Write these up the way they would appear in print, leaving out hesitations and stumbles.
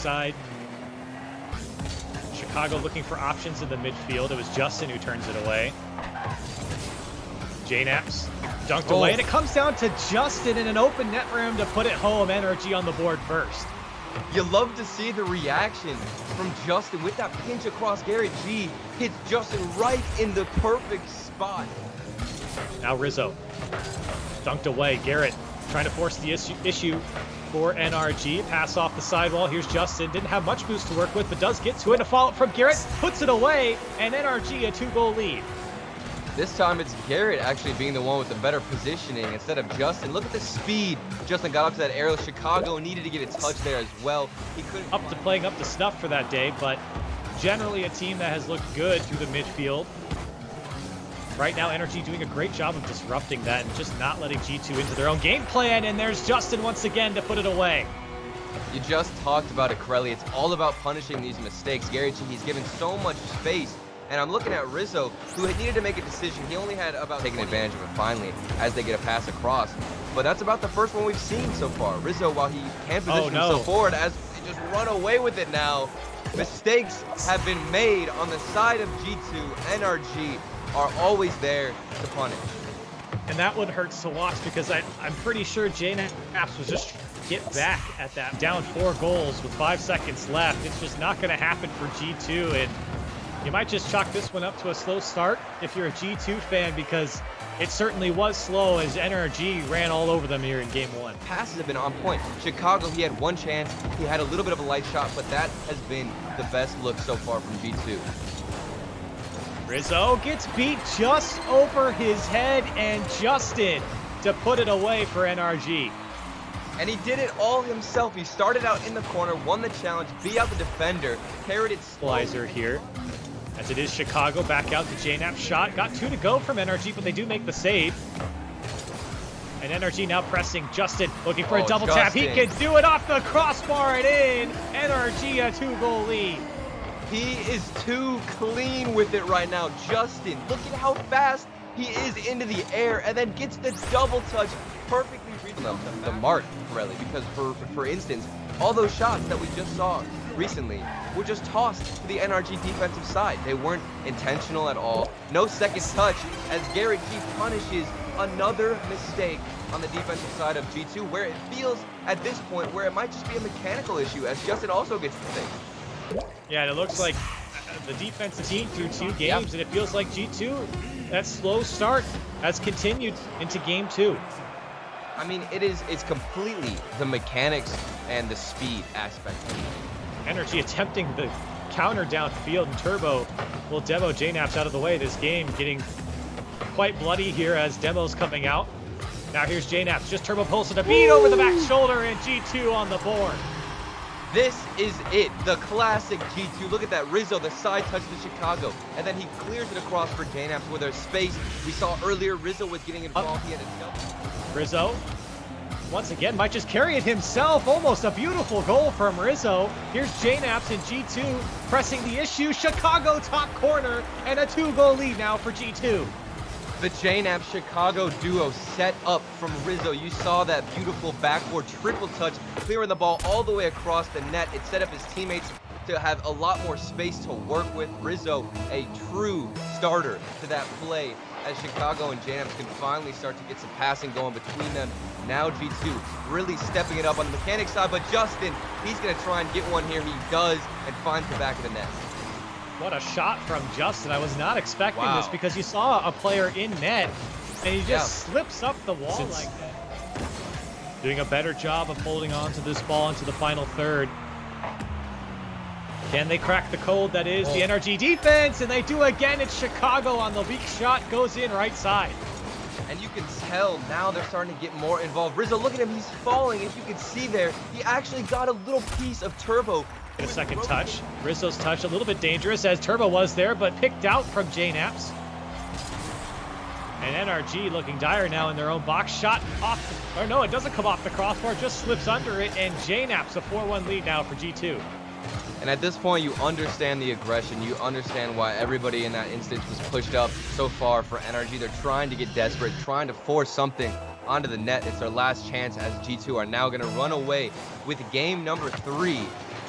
side. Chicago looking for options in the midfield. It was Justin who turns it away. JNaps dunked away, and it comes down to Justin in an open net room to put it home. NRG on the board first. You love to see the reaction from Justin with that pinch across. Garrett G hits Justin right in the perfect spot. Now Rizzo dunked away. Garrett trying to force the issue for NRG. Pass off the sidewall. Here's Justin. Didn't have much boost to work with, but does get to it. A follow-up from Garrett. Puts it away, and NRG a 2-goal lead. This time it's Garrett actually being the one with the better positioning instead of Justin. Look at the speed. Justin got up to that aerial. Chicago needed to get a touch there as well. He couldn't. Up to playing up to snuff for that day, but generally a team that has looked good through the midfield. Right now, NRG doing a great job of disrupting that and just not letting G2 into their own game plan. And there's Justin once again to put it away. You just talked about it, Corelli. It's all about punishing these mistakes. Garrett G, he's given so much space. And I'm looking at Rizzo, who had needed to make a decision. He only had about taking advantage of it finally as they get a pass across. But that's about the first one we've seen so far. Rizzo, while he can position himself forward, as they just run away with it now. Mistakes have been made on the side of G2. NRG are always there to punish. And that one hurts to watch because I'm pretty sure JNaps was just get back at that down 4 goals with 5 seconds left. It's just not going to happen for G2, and you might just chalk this one up to a slow start if you're a G2 fan, because it certainly was slow as NRG ran all over them here in game 1. Passes have been on point. Chicago, he had one chance. He had a little bit of a light shot, but that has been the best look so far from G2. Rizzo gets beat just over his head, and Justin to put it away for NRG. And he did it all himself. He started out in the corner, won the challenge, beat out the defender, carried it slowly. Equalizer here. As it is Chicago back out to JNaps shot. Got 2 to go from NRG, but they do make the save. And NRG now pressing Justin, looking for a double tap. He can do it off the crossbar and in. NRG a 2-goal lead. He is too clean with it right now. Justin, look at how fast he is into the air and then gets the double touch, perfectly reading the mark, Corelli, because for instance, all those shots that we just saw recently were just tossed to the NRG defensive side. They weren't intentional at all. No second touch as Garrett G punishes another mistake on the defensive side of G2, where it feels at this point where it might just be a mechanical issue as Justin also gets the thing. Yeah, and it looks like the defensive team through 2 games, and it feels like G2, that slow start has continued into game 2. I mean, it's completely the mechanics and the speed aspect. NRG attempting the counter downfield, and Turbo will demo JNaps out of the way. This game getting quite bloody here as Demo's coming out. Now here's JNaps, just Turbo pulls it a beat over the back shoulder, and G2 on the board. This is it, the classic G2. Look at that, Rizzo, the side touch to Chicago, and then he clears it across for JNaps where there's space. We saw earlier Rizzo was getting involved. He had a double. Rizzo, once again, might just carry it himself. Almost a beautiful goal from Rizzo. Here's JNaps and G2 pressing the issue. Chicago top corner, and a 2-goal lead now for G2. The JNaps Chicago duo set up from Rizzo. You saw that beautiful backboard triple touch, clearing the ball all the way across the net. It set up his teammates to have a lot more space to work with. Rizzo, a true starter to that play, as Chicago and JNaps can finally start to get some passing going between them. Now G2 really stepping it up on the mechanic side, but Justin, he's going to try and get one here. He does, and finds the back of the net. What a shot from Justin. I was not expecting this, because you saw a player in net and he just slips up the wall like that. Doing a better job of holding on to this ball into the final third. Can they crack the code that is the NRG defense? And they do again. It's Chicago on the weak shot, goes in right side. And you can tell now they're starting to get more involved. Rizzo, look at him, he's falling. As you can see there, he actually got a little piece of Turbo. A second touch. Rizzo's touch a little bit dangerous as Turbo was there, but picked out from JNaps. And NRG looking dire now in their own box. Shot off, or no, it doesn't come off the crossbar, just slips under it, and JNaps a 4-1 lead now for G2. And at this point, you understand the aggression. You understand why everybody in that instance was pushed up so far for NRG. They're trying to get desperate, trying to force something onto the net. It's their last chance as G2 are now going to run away with game number 3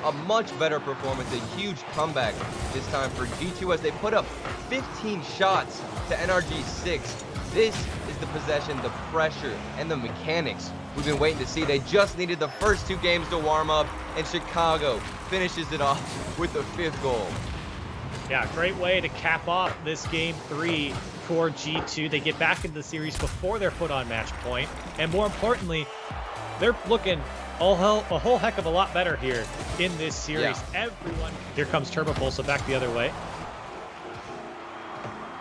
a much better performance, a huge comeback this time for G2 as they put up 15 shots to NRG 6. This is the possession, the pressure, and the mechanics we've been waiting to see. They just needed the first 2 games to warm up, and Chicago finishes it off with the 5th goal. Yeah, great way to cap off this game 3 for G2. They get back into the series before they're put on match point, and more importantly, they're looking a whole heck of a lot better here in this series. Yeah. Everyone. Here comes Turbo Pulsa back the other way.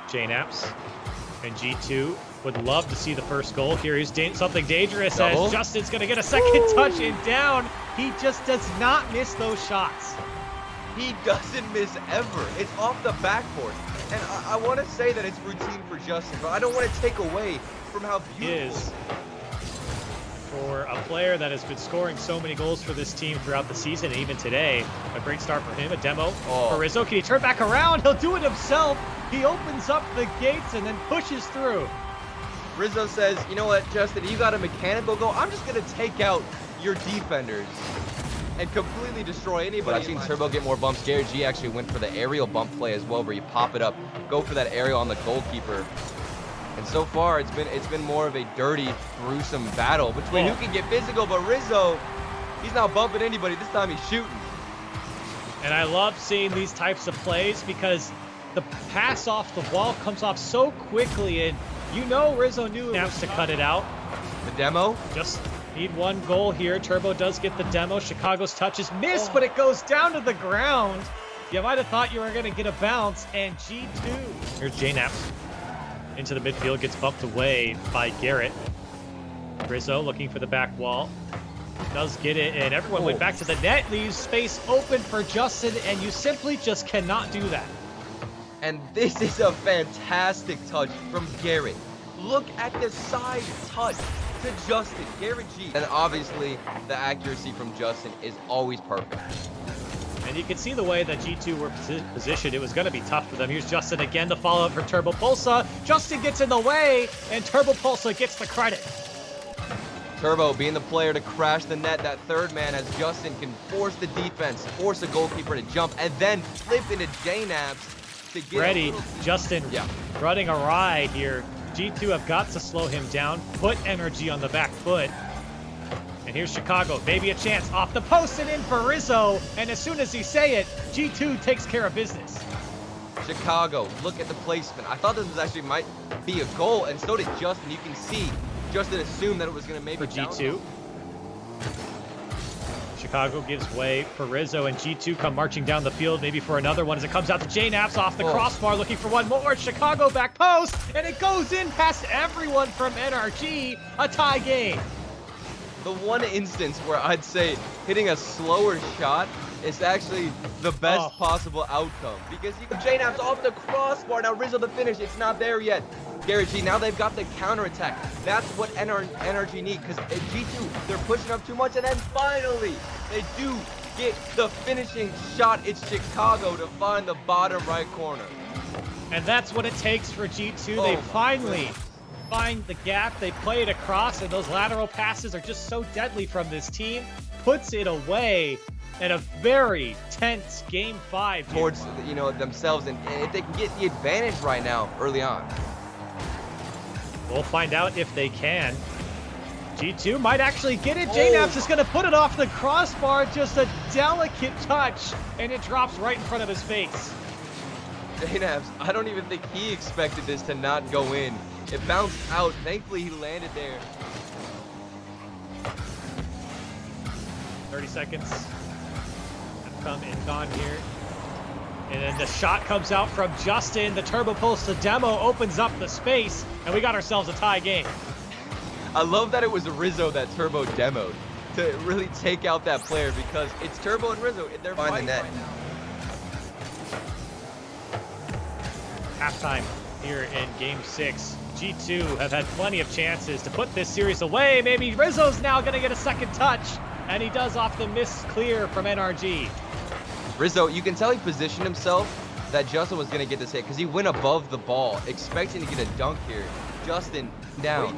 JNaps and G2 would love to see the first goal. Here is something dangerous as Justin's going to get a second touch and down. He just does not miss those shots. He doesn't miss ever. It's off the backboard. And I want to say that it's routine for Justin, but I don't want to take away from how beautiful for a player that has been scoring so many goals for this team throughout the season, and even today. A great start for him, a demo for Rizzo. Can he turn back around? He'll do it himself. He opens up the gates and then pushes through. Rizzo says, you know what, Justin, you got a mechanical goal. I'm just going to take out your defenders and completely destroy anybody. But I've seen Turbo get more bumps. Gary G actually went for the aerial bump play as well, where you pop it up, go for that aerial on the goalkeeper. And so far, it's been more of a dirty, gruesome battle between who can get physical. But Rizzo, he's not bumping anybody. This time he's shooting. And I love seeing these types of plays because the pass off the wall comes off so quickly, and you know Rizzo knew it was to cut it out. The demo? Just need 1 goal here. Turbo does get the demo. Chicago's touch is missed, but it goes down to the ground. You might have thought you were going to get a bounce, and G2. Here's JNaps. Into the midfield, gets bumped away by Garrett. Rizzo looking for the back wall. Does get it, and everyone went back to the net. Leaves space open for Justin, and you simply just cannot do that. And this is a fantastic touch from Garrett. Look at the side touch to Justin, Garrett G. And obviously, the accuracy from Justin is always perfect. And you can see the way that G2 were positioned. It was going to be tough for them. Here's Justin again, the follow-up for Turbo Pulsa. Justin gets in the way, and Turbo Pulsa gets the credit. Turbo being the player to crash the net, that third man, as Justin can force the defense, force a goalkeeper to jump, and then flip into JNaps to get ready. Justin running awry here. G2 have got to slow him down, put NRG on the back foot. And here's Chicago, maybe a chance off the post and in for Rizzo. And as soon as he say it, G2 takes care of business. Chicago, look at the placement. I thought this was actually might be a goal, and so did Justin. You can see Justin assumed that it was going to maybe for G2. Chicago gives way for Rizzo, and G2 come marching down the field, maybe for another one as it comes out to JNaps off the crossbar, looking for one more. Chicago back post, and it goes in past everyone from NRG. A tie game. The one instance where I'd say hitting a slower shot is actually the best possible outcome, because you can JNaps off the crossbar. Now Rizzo the finish, it's not there yet. Gary G, now they've got the counterattack. That's what NRG need, because at G2, they're pushing up too much, and then finally, they do get the finishing shot. It's Chicago to find the bottom right corner. And that's what it takes for G2. They finally find the gap, they play it across, and those lateral passes are just so deadly from this team. Puts it away in a very tense game 5 towards themselves, and if they can get the advantage right now early on. We'll find out if they can. G2 might actually get it. JNaps is going to put it off the crossbar. Just a delicate touch, and it drops right in front of his face. JNaps, I don't even think he expected this to not go in. It bounced out. Thankfully, he landed there. 30 seconds have come and gone here. And then the shot comes out from Justin. The Turbo Pulsa demo opens up the space, and we got ourselves a tie game. I love that it was Rizzo that Turbo demoed to really take out that player, because it's Turbo and Rizzo. They're fighting the net. Right now. Halftime here in Game 6. G2 have had plenty of chances to put this series away. Maybe Rizzo's now going to get a second touch, and he does off the miss clear from NRG. Rizzo, you can tell he positioned himself that Justin was going to get this hit, because he went above the ball, expecting to get a dunk here. Justin down.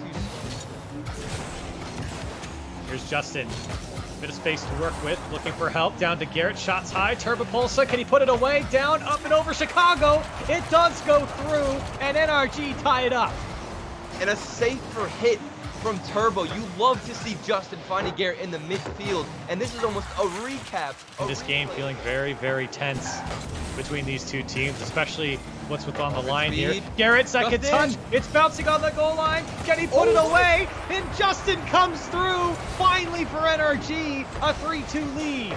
Here's Justin. Bit of space to work with, looking for help. Down to Garrett, shots high. Turbopulsa, can he put it away? Down, up and over Chicago. It does go through, and NRG tie it up. And a safer hit from Turbo. You love to see Justin finding Garrett in the midfield, and this is almost a recap. This game feeling very, very tense between these two teams, especially what's on the line here. Garrett, second touch. It's bouncing on the goal line. Can he put it away? And Justin comes through, finally for NRG, a 3-2 lead.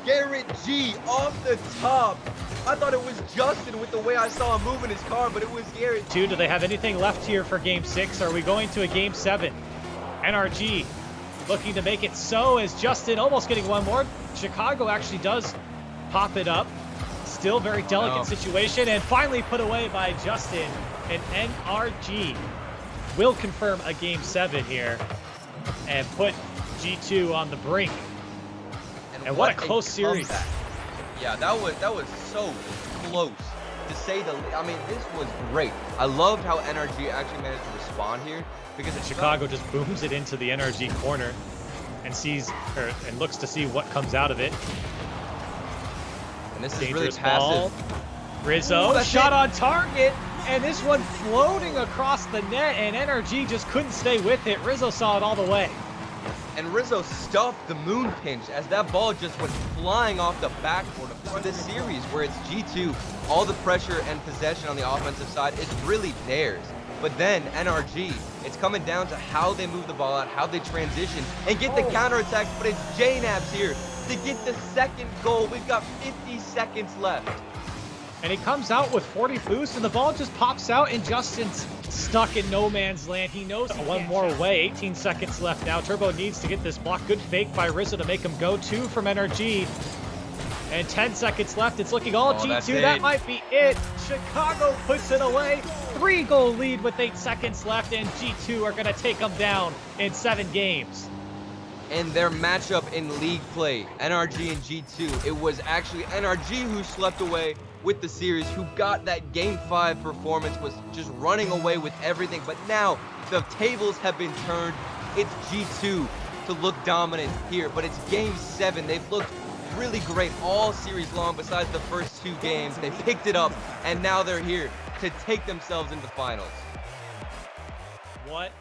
Garrett G off the top. I thought it was Justin with the way I saw him move in his car, but it was Garrett. Do they have anything left here for Game 6? Are we going to a Game 7? NRG looking to make it so as Justin almost getting one more. Chicago actually does pop it up. Still very delicate situation, and finally put away by Justin. And NRG will confirm a Game 7 here and put G2 on the brink. And what a close series. Yeah, that was so close, to say the least. I mean, this was great. I loved how NRG actually managed to respond here, because Chicago just booms it into the NRG corner and looks to see what comes out of it. And this is dangerous really passive. Ball. Rizzo, shot on target, and this one floating across the net, and NRG just couldn't stay with it. Rizzo saw it all the way. And Rizzo stuffed the moon pinch as that ball just went flying off the backboard of this series, where it's G2. All the pressure and possession on the offensive side is really theirs. But then NRG, it's coming down to how they move the ball out, how they transition, and get the counterattack. But it's JNABs here to get the second goal. We've got 50 seconds left. And he comes out with 40 boosts, and the ball just pops out, and Justin's stuck in no man's land. He knows one more way. 18 seconds left now. Turbo needs to get this block. Good fake by Rizzo to make him go. 2 from NRG. And 10 seconds left. It's looking all G2. That might be it. Chicago puts it away. 3-goal lead with 8 seconds left, and G2 are going to take them down in 7 games. And their matchup in league play, NRG and G2, it was actually NRG who slept away with the series, who got that Game 5 performance, was just running away with everything. But now the tables have been turned. It's G2 to look dominant here, but it's Game 7. They've looked really great all series long besides the first 2 games. They picked it up, and now they're here to take themselves into finals. What